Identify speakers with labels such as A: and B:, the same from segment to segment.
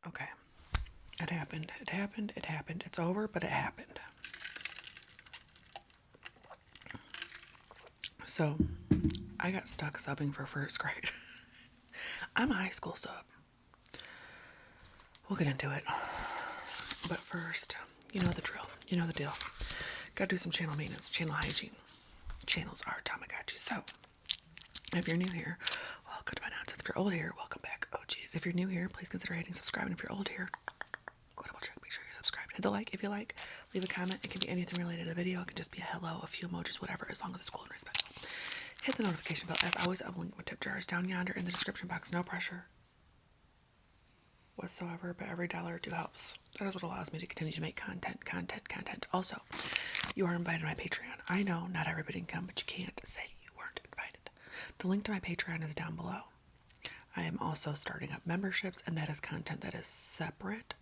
A: Okay. It happened. It happened. It happened. It's over, but it happened. So, I got stuck subbing for first grade. I'm a high school sub. We'll get into it. But first, you know the drill. You know the deal. Gotta do some channel maintenance, channel hygiene. Channels are Tamagotchi. So, if you're new here, welcome to my nonsense. If you're old here, welcome back. Oh, geez. If you're new here, please consider hitting subscribe. And if you're old here, go double check. Make sure you're subscribed. Hit the like if you like. Leave a comment. It can be anything related to the video. It can just be a hello, a few emojis, whatever, as long as it's cool and respectful. Hit the notification bell. As always, I'll link my tip jars down yonder in the description box. No pressure whatsoever, but every dollar or two helps. That is what allows me to continue to make content. Also, you are invited to my Patreon. I know not everybody can come, but you can't say you weren't invited. The link to my Patreon is down below. I am also starting up memberships, and that is content that is separate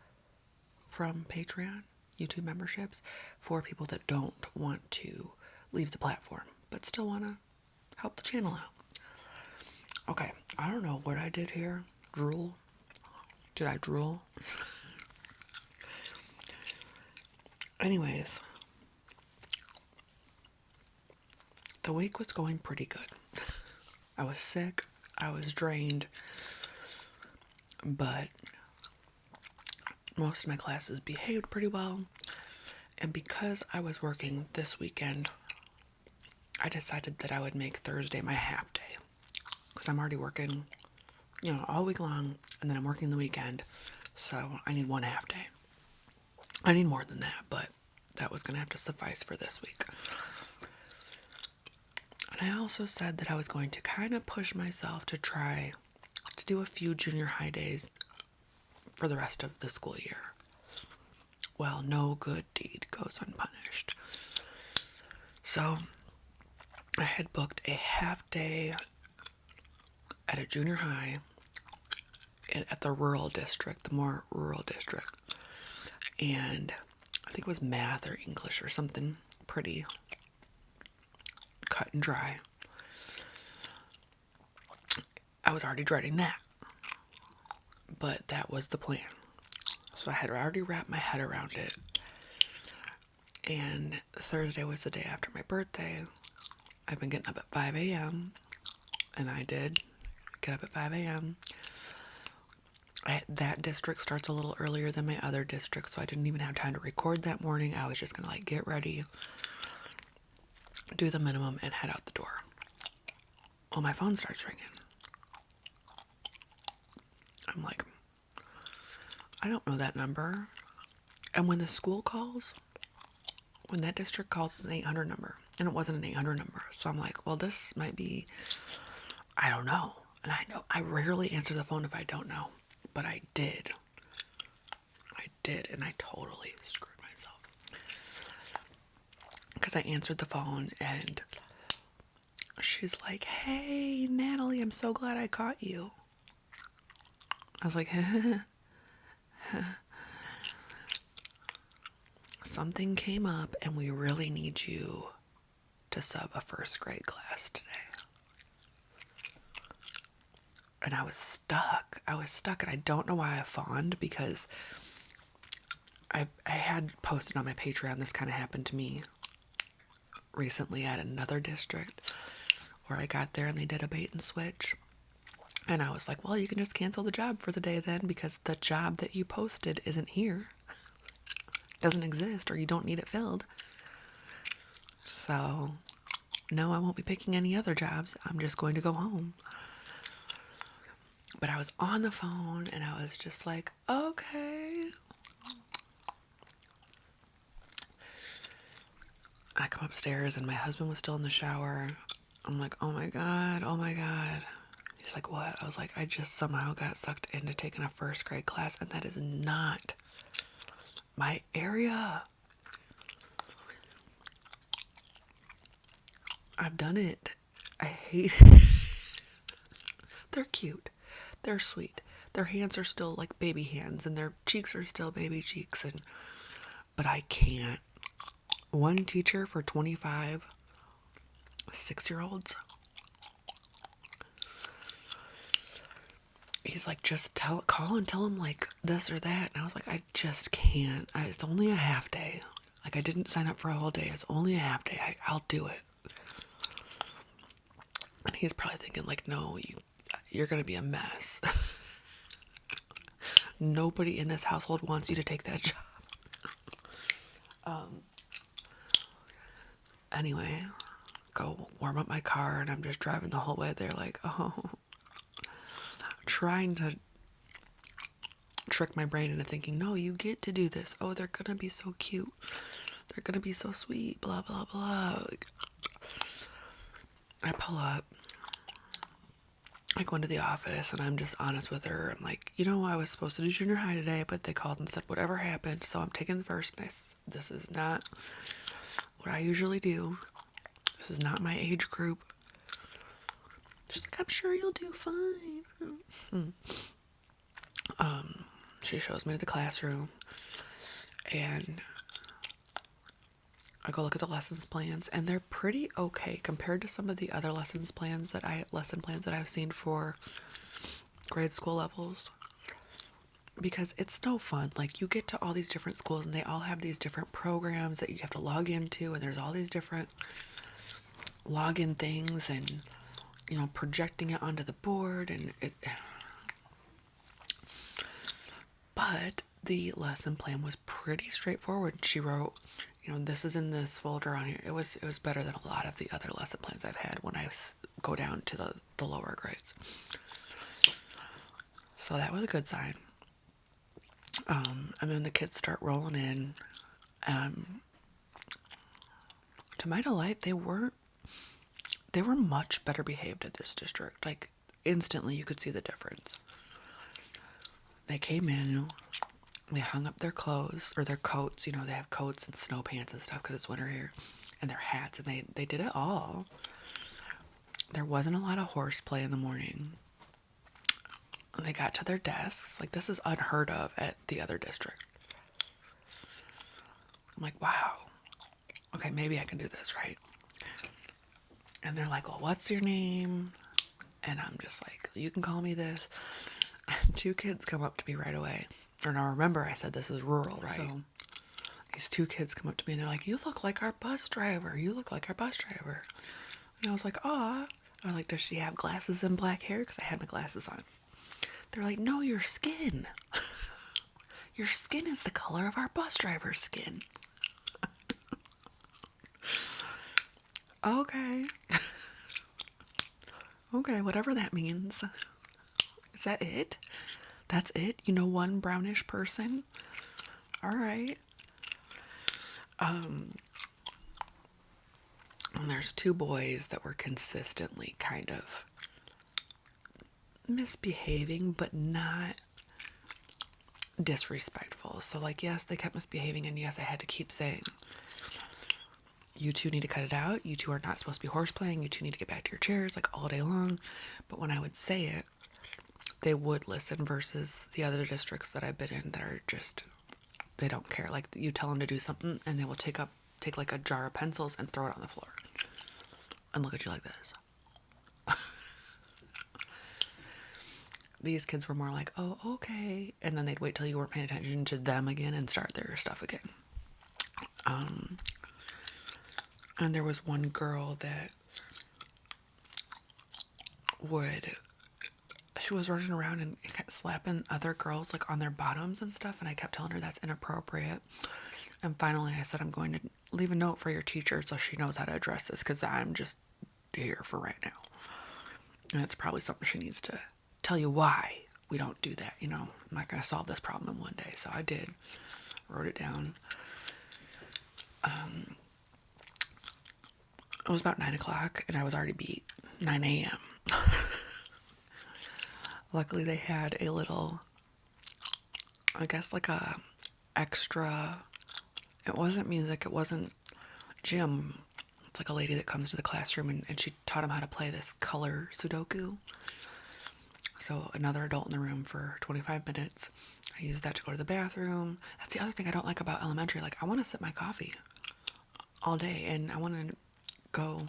A: from Patreon, YouTube memberships, for people that don't want to leave the platform, but still want to help the channel out. Okay, I don't know what I did here. Drool. Did I drool? Anyways, the week was going pretty good. I was sick, I was drained, but most of my classes behaved pretty well. And because I was working this weekend, I decided that I would make Thursday my half day. Because I'm already working, all week long, and then I'm working the weekend. So I need one half day. I need more than that, but that was going to have to suffice for this week. And I also said that I was going to kind of push myself to try to do a few junior high days for the rest of the school year. Well, no good deed goes unpunished. So I had booked a half day at a junior high at the rural district, the more rural district. And I think it was math or English or something pretty cut and dry. I was already dreading that. But that was the plan. So I had already wrapped my head around it. And Thursday was the day after my birthday. I've been getting up at 5 a.m. And I did get up at 5 a.m. That district starts a little earlier than my other district, so I didn't even have time to record that morning. I was just going to get ready, do the minimum, and head out the door. Well, my phone starts ringing. I'm like, I don't know that number. And when the school calls, when that district calls, it's an 800 number. And it wasn't an 800 number. So I'm like, well, this might be, I don't know. And I know I rarely answer the phone if I don't know. But I did. And I totally screwed myself. Because I answered the phone and she's like, hey, Natalie, I'm so glad I caught you. I was like, something came up and we really need you to sub a first grade class today. And I was stuck. And I don't know why I fawned, because I had posted on my Patreon, this kind of happened to me recently at another district, where I got there and they did a bait and switch. And I was like, well, you can just cancel the job for the day then, because the job that you posted isn't here. Doesn't exist, or you don't need it filled. So, no, I won't be picking any other jobs. I'm just going to go home. But I was on the phone and I was just like, okay. I come upstairs and my husband was still in the shower. I'm like, oh my God. He's like, what? I was like, I just somehow got sucked into taking a first grade class, and that is not my area. I've done it. I hate it. They're cute. They're sweet. Their hands are still like baby hands, and their cheeks are still baby cheeks, but I can't. One teacher for 25 6-year-olds. he's like, just call and tell him like this or that. And I was like, I just can't. It's only a half day. Like, I didn't sign up for a whole day. It's only a half day. I'll do it. And he's probably thinking like, no, you're going to be a mess. Nobody in this household wants you to take that job. Anyway, go warm up my car, and I'm just driving the whole way there like, oh, trying to trick my brain into thinking, no, you get to do this. Oh, they're gonna be so cute. They're gonna be so sweet, blah, blah, blah. Like, I pull up, I go into the office, and I'm just honest with her. I'm like, I was supposed to do junior high today, but they called and said whatever happened, so I'm taking the first. This is not what I usually do. This is not my age group. She's like, I'm sure you'll do fine. She shows me to the classroom, and I go look at the lessons plans, and they're pretty okay compared to some of the other lesson plans that I've seen for grade school levels. Because it's no fun. Like, you get to all these different schools, and they all have these different programs that you have to log into, and there's all these different login things, and projecting it onto the board, and but the lesson plan was pretty straightforward. She wrote, this is in this folder on here. It was better than a lot of the other lesson plans I've had when I go down to the lower grades. So that was a good sign. And then the kids start rolling in. To my delight, they were much better behaved at this district. Like, instantly you could see the difference. They came in, they hung up their clothes, or their coats, they have coats and snow pants and stuff because it's winter here, and their hats, and they did it all. There wasn't a lot of horseplay in the morning. They got to their desks. Like, this is unheard of at the other district. I'm like, wow. Okay, maybe I can do this, right? And they're like, well, what's your name? And I'm just like, you can call me this. And 2 kids come up to me right away. And I remember I said this is rural, right? So these 2 kids come up to me and they're like, you look like our bus driver. You look like our bus driver. And I was like, aw. I'm like, does she have glasses and black hair? Because I had my glasses on. They're like, no, your skin. Your skin is the color of our bus driver's skin. Okay. Okay, whatever that means. Is that it? That's it? One brownish person? All right. And there's 2 boys that were consistently kind of misbehaving, but not disrespectful. So, like, yes, they kept misbehaving, and yes, I had to keep saying, you 2 need to cut it out. You 2 are not supposed to be horseplaying. You 2 need to get back to your chairs, like, all day long. But when I would say it, they would listen, versus the other districts that I've been in that are just, they don't care. Like, you tell them to do something, and they will take like a jar of pencils and throw it on the floor and look at you like this. These kids were more like, oh, okay. And then they'd wait till you weren't paying attention to them again and start their stuff again. And there was one girl that she was running around and kept slapping other girls like on their bottoms and stuff. And I kept telling her that's inappropriate. And finally I said, I'm going to leave a note for your teacher so she knows how to address this, because I'm just here for right now. And it's probably something she needs to tell you why we don't do that. I'm not going to solve this problem in one day. So I did. Wrote it down. It was about 9 o'clock and I was already beat. 9 a.m. Luckily they had a little, I guess like a extra, it wasn't music, it wasn't gym. It's like a lady that comes to the classroom and she taught them how to play this color Sudoku. So another adult in the room for 25 minutes. I used that to go to the bathroom. That's the other thing I don't like about elementary. Like, I want to sip my coffee all day, and I want to go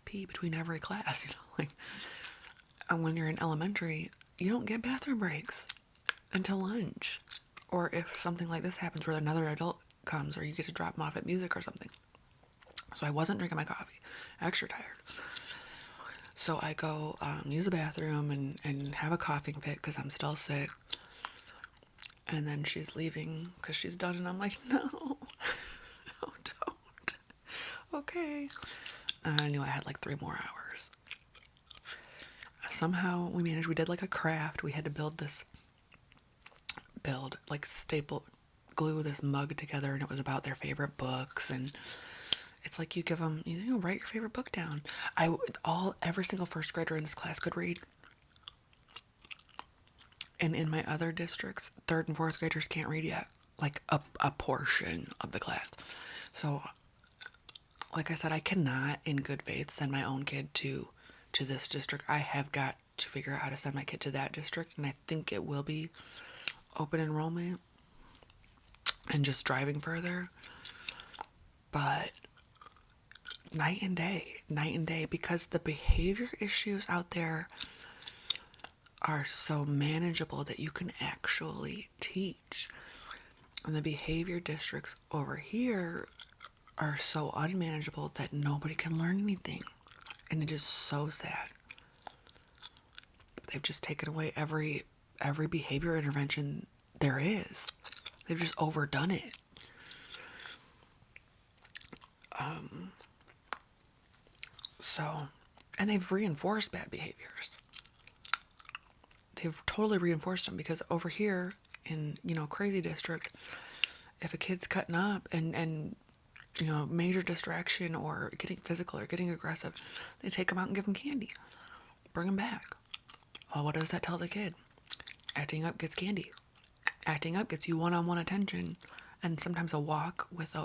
A: pee between every class, like, and when you're in elementary, you don't get bathroom breaks until lunch. Or if something like this happens where another adult comes, or you get to drop them off at music or something. So I wasn't drinking my coffee. Extra tired. So I go use the bathroom and have a coughing fit because I'm still sick. And then she's leaving because she's done. And I'm like, no. No, don't. Okay. And I knew I had like 3 more hours. Somehow we managed. We did like a craft. We had to like staple, glue this mug together. And it was about their favorite books. And it's like you give them, write your favorite book down. Every single first grader in this class could read. And in my other districts, 3rd and 4th graders can't read yet. Like a portion of the class. So, like I said, I cannot, in good faith, send my own kid to this district. I have got to figure out how to send my kid to that district. And I think it will be open enrollment and just driving further. But night and day, because the behavior issues out there are so manageable that you can actually teach. And the behavior districts over here are so unmanageable that nobody can learn anything. And it is so sad. They've just taken away every behavior intervention there is. They've just overdone it. And they've reinforced bad behaviors. They've totally reinforced them because over here in, crazy district, if a kid's cutting up and major distraction or getting physical or getting aggressive, they take them out and give them candy. Bring them back. Well, what does that tell the kid? Acting up gets candy. Acting up gets you one-on-one attention and sometimes a walk with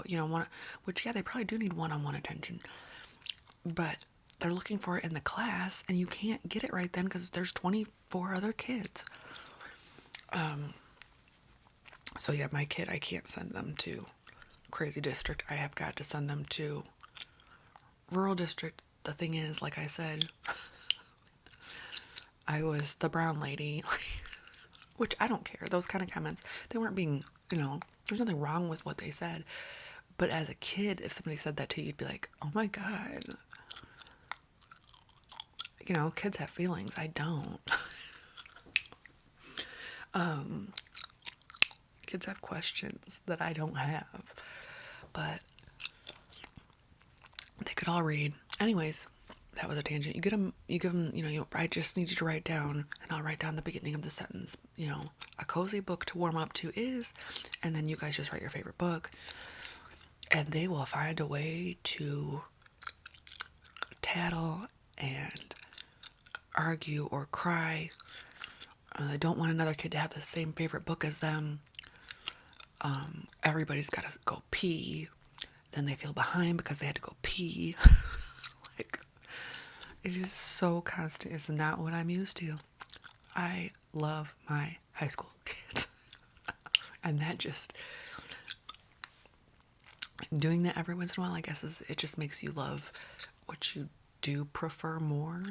A: which, yeah, they probably do need one-on-one attention. But they're looking for it in the class, and you can't get it right then because there's 24 other kids. So yeah, my kid, I can't send them to crazy district. I have got to send them to rural district. The thing is, like I said, I was the brown lady, which I don't care. Those kind of comments, they weren't being, there's nothing wrong with what they said. But as a kid, if somebody said that to you, you'd be like, oh my God. Kids have feelings. I don't. Kids have questions that I don't have. But they could all read. Anyways, that was a tangent. You give them, I just need you to write down, and I'll write down the beginning of the sentence. A cozy book to warm up to is, and then you guys just write your favorite book. And they will find a way to tattle and argue or cry. They don't want another kid to have the same favorite book as them. Everybody's got to go pee. Then they feel behind because they had to go pee. Like, it is so constant. It's not what I'm used to. I love my high school kids. And that just... doing that every once in a while, I guess, it just makes you love what you do prefer more.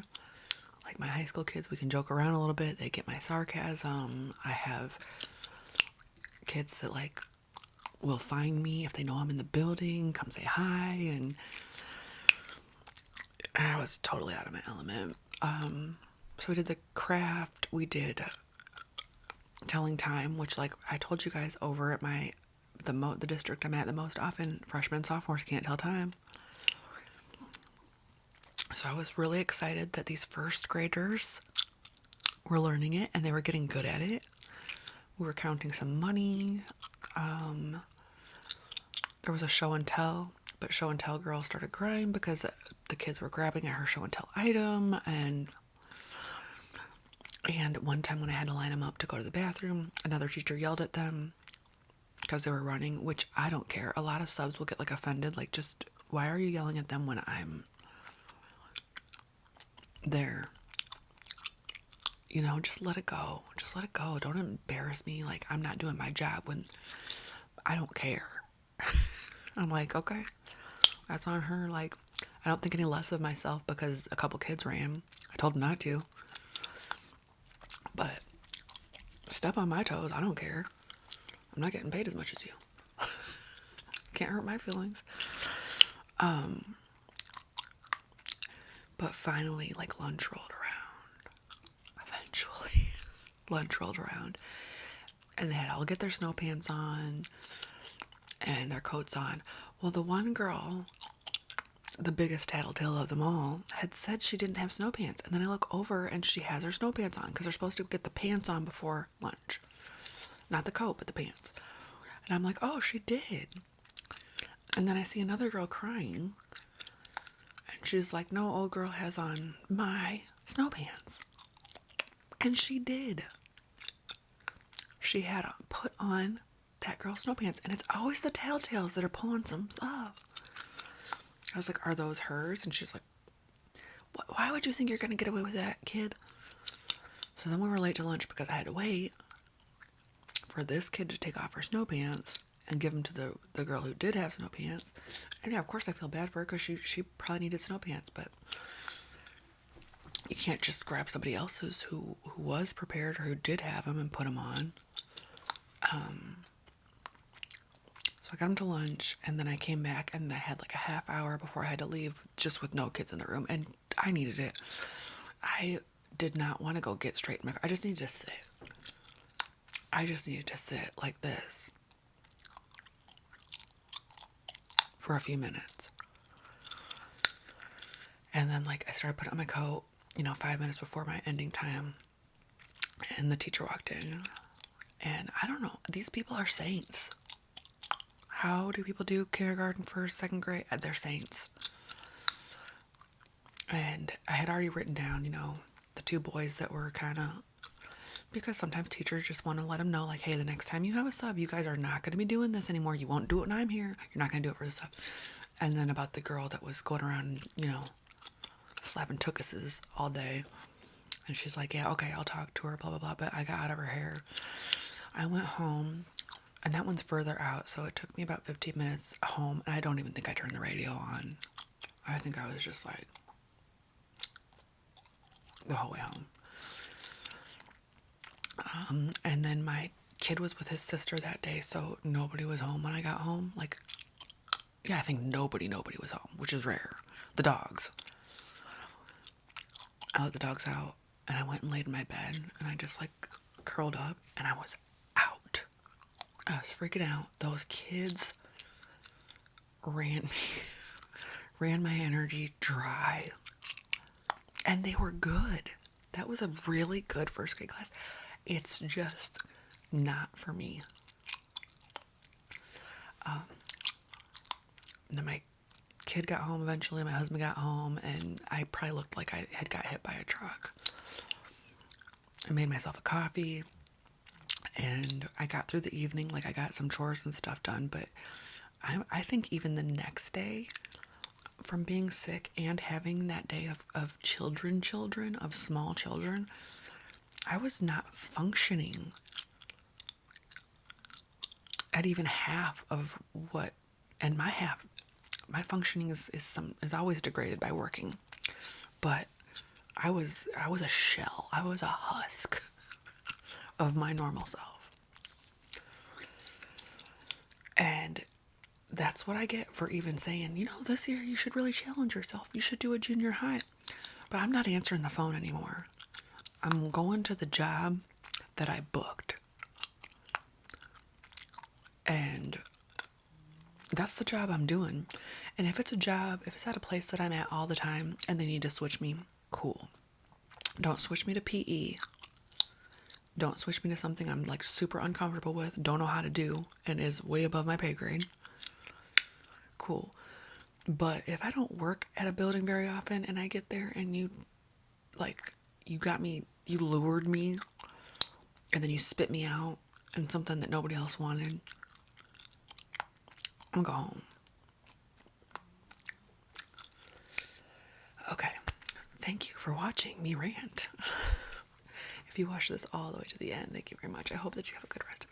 A: Like my high school kids, we can joke around a little bit. They get my sarcasm. I have kids that will find me if they know I'm in the building, come say hi, and I was totally out of my element. So we did the craft. We did telling time, which, like I told you guys, over at the district I'm at the most often, freshmen and sophomores can't tell time. So I was really excited that these first graders were learning it and they were getting good at it. We were counting some money. There was a show and tell, but show and tell girl started crying because the kids were grabbing at her show and tell item. And one time when I had to line them up to go to the bathroom, another teacher yelled at them because they were running, which I don't care. A lot of subs will get offended, just why are you yelling at them when I'm there? Just let it go. Just let it go. Don't embarrass me like I'm not doing my job when I don't care. I'm like, okay, that's on her. I don't think any less of myself because a couple kids ran. I told them not to. But step on my toes, I don't care. I'm not getting paid as much as you. Can't hurt my feelings. But finally, like, lunch rolled around. Eventually, lunch rolled around. And they had all get their snow pants on and their coats on. Well, the one girl, the biggest tattletale of them all, had said she didn't have snow pants. And then I look over and she has her snow pants on because they're supposed to get the pants on before lunch. Not the coat, but the pants. And I'm like, oh, she did. And then I see another girl crying. And she's like, no, old girl has on my snow pants. And she did. She had put on that girl's snow pants. And it's always the tattletales that are pulling some stuff. I was like, are those hers? And she's like, why would you think you're going to get away with that, kid? So then we were late to lunch because I had to wait for this kid to take off her snow pants and give them to the girl who did have snow pants. And yeah, of course I feel bad for her because she probably needed snow pants, but you can't just grab somebody else's who was prepared or who did have them and put them on. So I got them to lunch, and then I came back, and I had like a half hour before I had to leave, just with no kids in the room, and I needed it. I did not want to go get straight in my car. I just needed to sit. I just needed to sit like this for a few minutes. And then, like, I started putting on my coat, 5 minutes before my ending time, and the teacher walked in. And I don't know, these people are saints. How do people do kindergarten, first, second grade? They're saints. And I had already written down, the two boys that were kind of, because sometimes teachers just want to let them know, like, hey, the next time you have a sub, you guys are not going to be doing this anymore. You won't do it when I'm here. You're not going to do it for the sub. And then about the girl that was going around, slapping tookuses all day. And she's like, yeah, okay, I'll talk to her, blah, blah, blah. But I got out of her hair. I went home, and that one's further out, so it took me about 15 minutes home, and I don't even think I turned the radio on. I think I was just like, the whole way home. And then my kid was with his sister that day, so nobody was home when I got home. Like, yeah, I think nobody was home, which is rare. The dogs. I let the dogs out, and I went and laid in my bed, and I just, like, curled up, and I was out. I was freaking out. Those kids ran my energy dry. And they were good. That was a really good first grade class. It's just not for me. Then my kid got home eventually. My husband got home, and I probably looked like I had got hit by a truck. I made myself a coffee, and I got through the evening. Like, I got some chores and stuff done, but I think even the next day, from being sick and having that day of children, of small children, I was not functioning at even half of what, and my functioning is always degraded by working, but I was a shell. I was a husk of my normal self. And that's what I get for even saying, this year you should really challenge yourself. You should do a junior high. But I'm not answering the phone anymore. I'm going to the job that I booked. And that's the job I'm doing. And if it's at a place that I'm at all the time and they need to switch me, cool. Don't switch me to PE. Don't switch me to something I'm like super uncomfortable with, don't know how to do, and is way above my pay grade. Cool. But if I don't work at a building very often and I get there and you lured me and then you spit me out and something that nobody else wanted, I'm gonna go home. Okay. Thank you for watching me rant. If you watched this all the way to the end, thank you very much. I hope that you have a good rest of your day.